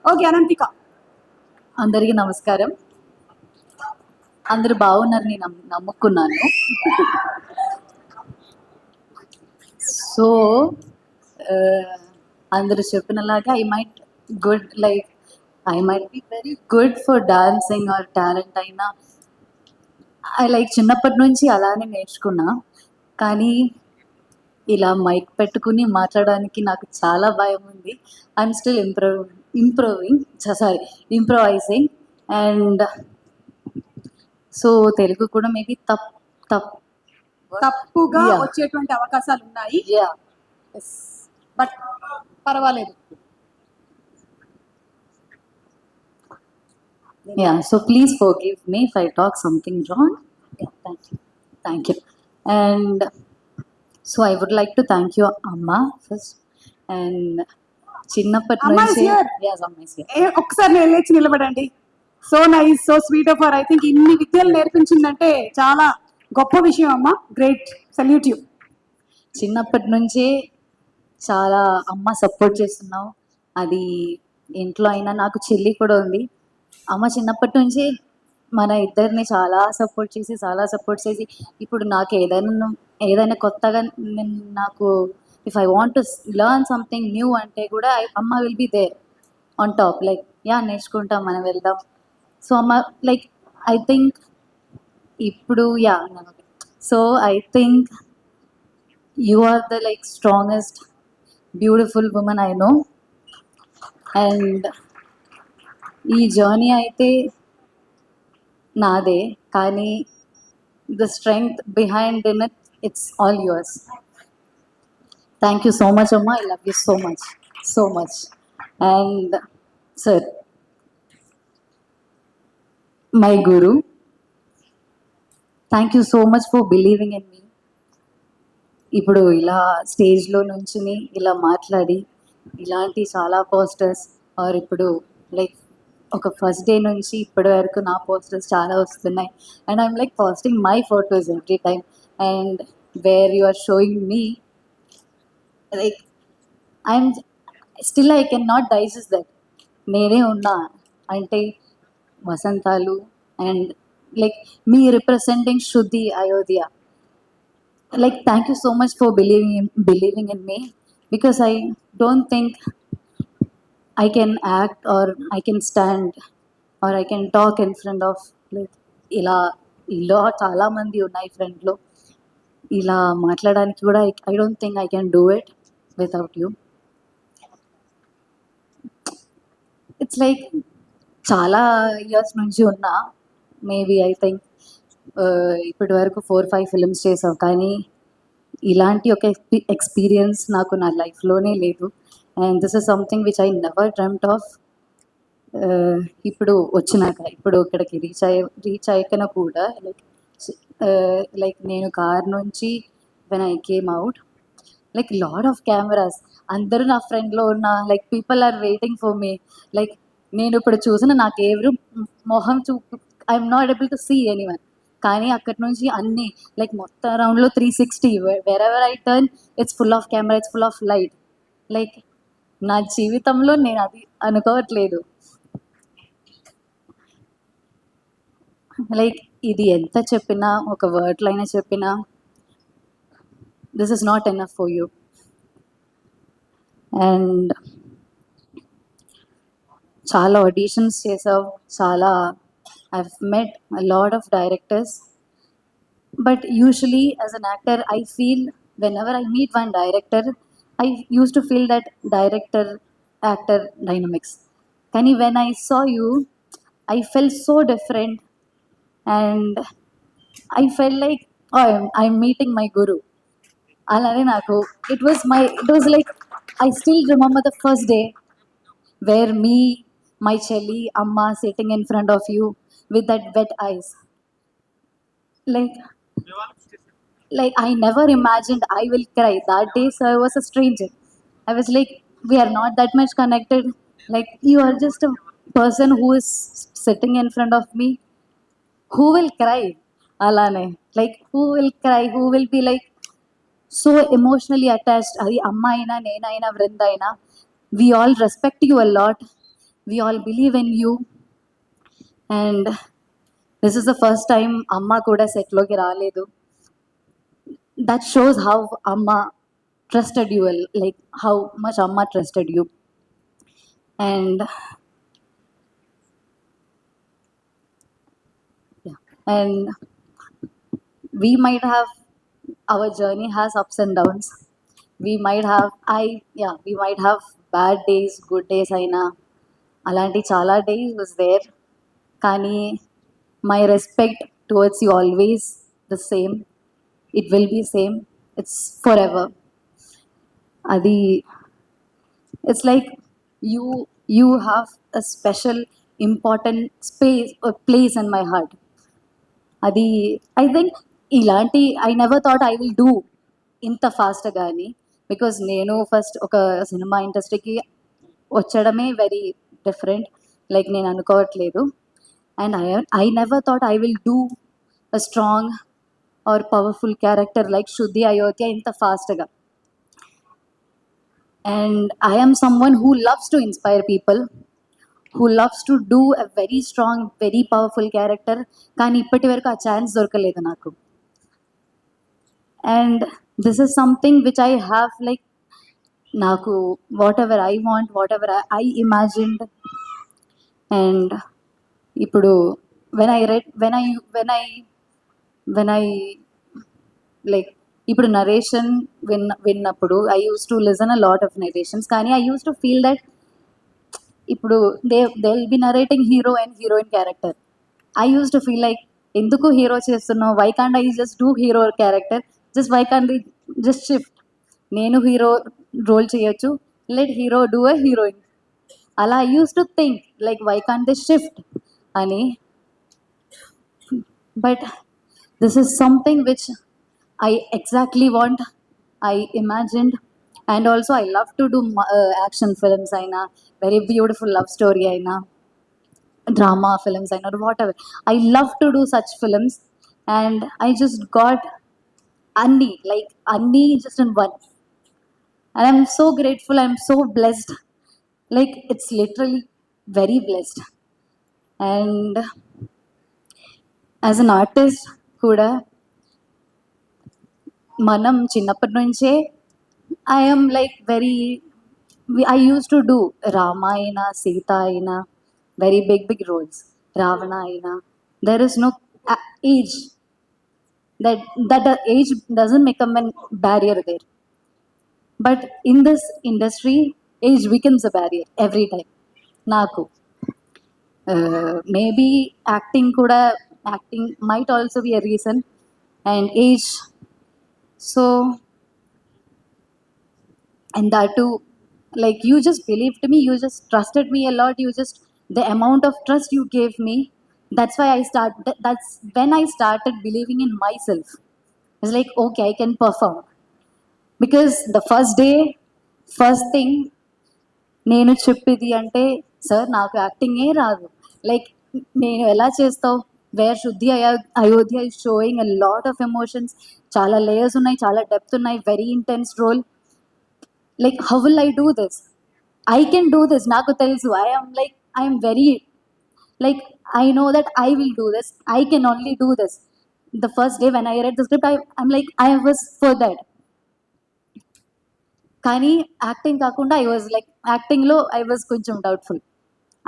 Okay, Ananthika. అందరికీ నమస్కారం. అందరూ బాగున్నారని నమ్ముకున్నాను. సో అందరూ చెప్పినలాగా I might be very good for dancing or talent అయినా చిన్నప్పటి నుంచి అలానే నేర్చుకున్నా. కానీ ఇలా మైక్ పెట్టుకుని మాట్లాడడానికి నాకు చాలా భయం ఉంది. I'm still improvising. And so Telugu కూడా మేబీ తప్పుగా Yeah. వచ్చేటువంటి అవకాశాలు ఉన్నాయి, యా బట్ పర్వాలేదు. So please forgive me if I talk something wrong. Thank you. And so I would like to thank you amma first. అండ్ చిన్నప్పటి అమ్మ is నుంచి here. ఒక్కసారి నేను లేచి నిలబడండి. So nice, so sweet of her. I think ఇన్ని విద్యలు నేర్పించిందంటే చాలా గొప్ప విషయం అమ్మ. Great, salute you. చిన్నప్పటి నుంచే చాలా అమ్మ సపోర్ట్ చేస్తున్నావు. అది ఇంట్లో అయినా, నాకు చెల్లి కూడా ఉంది. అమ్మ చిన్నప్పటి నుంచి మన ఇద్దరిని చాలా సపోర్ట్ చేసి ఇప్పుడు నాకు ఏదైనా కొత్తగా నాకు if I want to learn something new అంటే కూడా amma will be there on top. నేర్చుకుంటాం, మనం వెళ్దాం. సో అమ్మ ఐ థింక్ ఇప్పుడు so I think you are the strongest beautiful woman I know. And ఈ జర్నీ అయితే నాదే, కానీ the strength behind in it's all yours. Thank you so much Amma, I love you so much. And sir, my guru, thank you so much for believing in me. ఇప్పుడు ఇలా స్టేజ్లో నుంచుని ఇలా మాట్లాడి ఇలాంటి చాలా పోస్టర్స్ ఆర్ ఇప్పుడు ఒక ఫస్ట్ డే నుంచి ఇప్పటి వరకు నా పోస్టర్స్ చాలా వస్తున్నాయి. And I'm posting my photos every time. And where you are showing me I'm still I can not digest that. నేనే ఉన్నా అంటే వసంతాలు and me representing Shruti Ayodhya. Thank you so much for believing in me, because I don't think I can act or I can stand or I can talk in front of ఇలా చాలా మంది ఉన్నాయి ఫ్రెండ్లో. ఇలా మాట్లాడడానికి కూడా I don't think I can do it without you. It's చాలా years నుంచి ఉన్నా. మేబీ ఐ థింక్ ఇప్పటి వరకు 4-5 ఫిల్మ్స్ చేసావు, కానీ ఇలాంటి ఒక ఎక్స్పీరియన్స్ నాకు నా లైఫ్లోనే లేదు. And this is something which I never dreamed of. ఇప్పుడు వచ్చినాక ఇప్పుడు ఇక్కడికి రీచ్ అయ్యాకన కూడా నేను కార్ నుంచి when I came out lot of cameras, అందరూ నా ఫ్రెండ్లో ఉన్న people are waiting for me. నేను ఇప్పుడు చూసిన నాకు ఎవరు మొహం I'm not able to see anyone. కానీ అక్కడి నుంచి అన్ని మొత్తం రౌండ్లో 360 wherever I turn it's full of camera, it's full of light. నా జీవితంలో నేను అది అనుకోవట్లేదు. ఇది ఎంత చెప్పినా, ఒక వర్డ్లో అయినా చెప్పినా, this is not enough for you. And చాలా ఆడిషన్స్ చేసావు, చాలా I've met a lot of directors, but usually as an actor I feel whenever I meet one director I used to feel that director actor dynamics. Kani when I saw you I felt so different, and I felt I'm meeting my guru. Alane naku it was I still remember the first day where me, my chelli amma sitting in front of you with that wet eyes. I never imagined I will cry that day. So I was a stranger. I was we are not that much connected. You are just a person who is sitting in front of me. Who will cry? Alane, who will cry? Who will be so emotionally attached? Adi amma aina, nena aina, Vrinda aina. We all respect you a lot. we all believe in you. And this is the first time amma kuda set loki raaledu. That shows how amma trusted you, like how much amma trusted you. And yeah, and we might have, our journey has ups and downs. We might have, we might have bad days, good days అయినా అలాంటి చాలా days was there. కానీ my respect towards you always the same. It will be same. It's forever. అది it's like you you have a special important space place in my heart. అది I think ఇలాంటి I never thought I will do ఇంత fast కానీ, because నేను first ఒక cinema ఇండస్ట్రీకి వచ్చడమే very different. Like నేను అనుకోవట్లేదు. And I never thought I will do a strong are powerful character like Shruti Ayodhya ఇంత ఫాస్ట్గా. And I am someone who loves to inspire people, who loves to do a very strong, very powerful character. కానీ ఇప్పటి వరకు ఆ chance దొరకలేదు నాకు. And this is something which I have like, నాకు whatever I want, whatever I imagined. And ఇప్పుడు when I read when I like ఇప్పుడు narration విన్నప్పుడు I use to listen a lot of narrations. కానీ I use to feel that ఇప్పుడు they will be narrating hero and heroine character. I use to feel like ఎందుకు hero చేస్తున్నావు, why can't I just do hero character, just why can't I just shift. నేను hero role చేయొచ్చు, let hero do a heroine. అలా I use to think like why can't they shift అని. But this is something which I exactly want, I imagined. And also I love to do action films aina, very beautiful love story aina, drama films aina, or whatever. I love to do such films. And I just got anni just in one. And I'm so grateful, I'm so blessed. Like it's literally very blessed. And as an artist kuda, మనం చిన్నప్పటి నుంచే I'm like very, I use to do Rama అయినా సీత అయినా very big roles, Ravana అయినా. There is no age, that age doesn't become an barrier there. But in this industry age becomes a barrier every time. నాకు maybe acting కూడా, acting might also be a reason. And age. So, and that too, like you just believed me, you just trusted me a lot, you just, the amount of trust you gave me, that's why that's when I started believing in myself. It's like, okay, I can perform. Because the first day, first thing, నేను చెప్పేది అంటే, sir నాకు యాక్టింగే రాదు, like నేను ఎలా చేస్తావు, where Shuddhi Ayodhya is showing a lot of emotions, చాలా layers ఉన్నాయి, చాలా డెప్త్ ఉన్నాయి, very intense role. Like how will I do this, I can do this, నాకు తెలుసు. I'm very like I know that I will do this, I can only do this. The first day when I read the script, I'm like I was for that. కానీ acting కాకుండా I was like, యాక్టింగ్లో I was కొంచెం doubtful,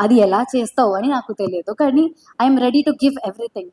అది ఎలా చేస్తావు అని నాకు తెలియదు. కానీ I'm ready to give everything.